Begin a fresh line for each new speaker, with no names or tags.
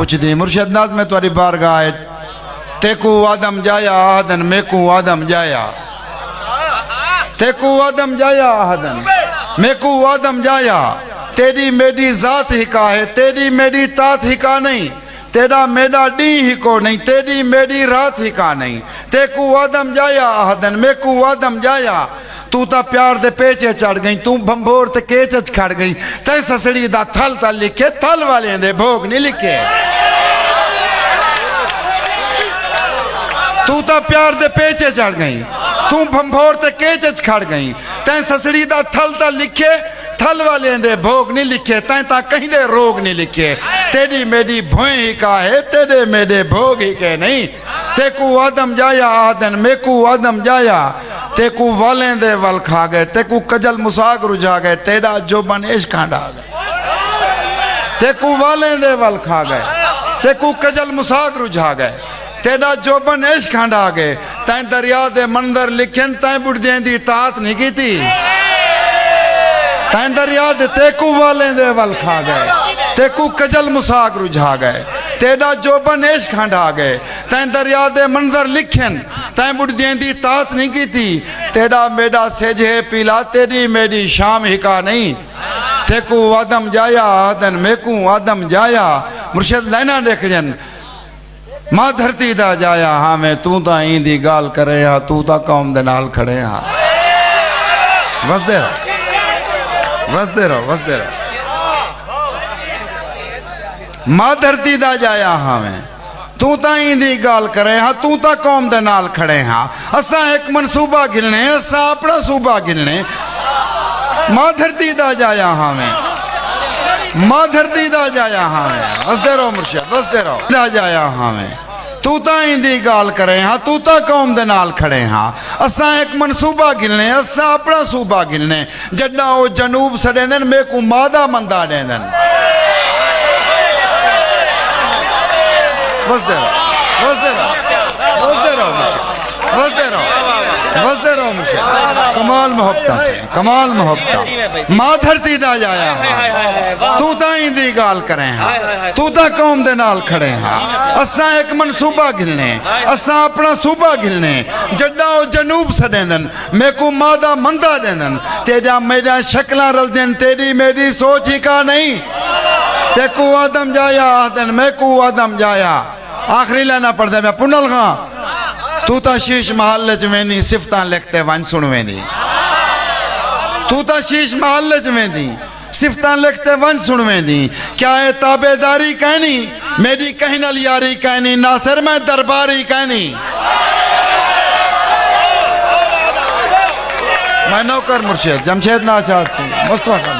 पुछदी मुर्शिद नाज में तुम्हारी बारगाह है तेकू आदम जाया आहदन मेकू आदम जाया तेकू आदम जाया आहदन मेकू आदम जाया तेरी मेरी जात हिका है तेरी मेरी तात हिका नहीं तेरा मेरा डी हिको नहीं तेरी मेरी रात हिका नहीं तेकू आदम जाया आहदन मेकू आदम जाया तू ता प्यार दे पेचे चढ़ गई तू भंभोर ते केच खड़ गई तै ससड़ी दा थल ता लिखे थल वाले दे भोग नहीं लिखे तू ता प्यार दे पेचे चढ़ गई तू भंभोर ते केच खड़ गई तै ससड़ी दा थल ता लिखे थल वाले दे भोग नहीं लिखे तै ता कहीं दे रोग नहीं लिखे तेरी मेरी भोए ही का है तेरे मेरे भोग ही के नहीं तेकू आदम जाया आदन मेकू आदम जाया तेकू वाले दे वल खा गए तेकू कजल मुसाग रुझा गए तेरा जो बन इश्क खांडा गए तेकू वाले दे वल खा गए तेकू कजल मुसाग रुझा गए तेरा जो बन इश्क खांडा गए तै दरिया दे मंदर लिखन तै बुढ़ियां दी तात नहीं की थी तै दरिया दे तेकू वाले दे वल खा गए तेकू कजल मुसाग रुझा गए तेरा जो बन इश्क खांडा गए तै दरिया दे मंजर लिखन तै बुढ़ियां दी तात नहीं की थी तेरा मेरा सेजे पीला तेरी मेरी शाम हिका नहीं तेकू आदम जाया आदन मेकू आदम जाया मुर्शिद लाइना देखजन मां धरती दा जाया हाँ मैं तू ता इंदी गाल करे हा तू ता कौम दे नाल खड़े हा वसदे रहो वसदे रहो वसदे रहो मां धरती दा जाया हाँ मैं तू ता इंदी गाल करे हाँ तू ता कौम दे नाल खड़े हाँ असा एक मनसूबा गिलने असा अपना सूबा गिलने मां धरती दा जाया हाँ मैं मां धरती दा जाया हाँ मैं वसदे रहो मुर्शिद वसदे रहो दा जाया हाँ मैं तू ता इंदी गाल करे हाँ तू ता कौम दे नाल खड़े हाँ असा एक मनसूबा गिलने असा अपना सूबा गिलने जड्डा ओ जनूब सड़े दिन मेकू मादा मंदा देंदन वसदे रहो वसदे रहो वसदे रहो मुर्शिद वसदे रहो वसदे रहो मुर्शिद कमाल मोहब्बत से कमाल मोहब्बत मां धरती दा जाया हाँ तू ता इंदी गाल करे हाँ तू ता कौम दे नाल खड़े हाँ असा एक मनसूबा गिलने असा अपना सूबा गिलने जड्डा ओ जनूब सडेंदन मेकू मादा मंदा देंदन तेरा मेरा शक्ला रल देन तेरी मेरी सोच ही का नहीं तेकू आदम जाया आदन मेकू आदम जाया आखिरी लाना पढ़दे मैं पुनल खां तू ता शीश महल च वेंदी सिफतां लिखते वन सुन वेंदी तू ता शीश महल च वेंदी सिफतां लिखते वन सुन वेंदी क्या है ताबेदारी कहनी मेरी कहीं नाल यारी कहनी नासिर मैं दरबारी कहनी मैं नौकर मुर्शिद जमशेद नाशाद सिंह मुस्तफा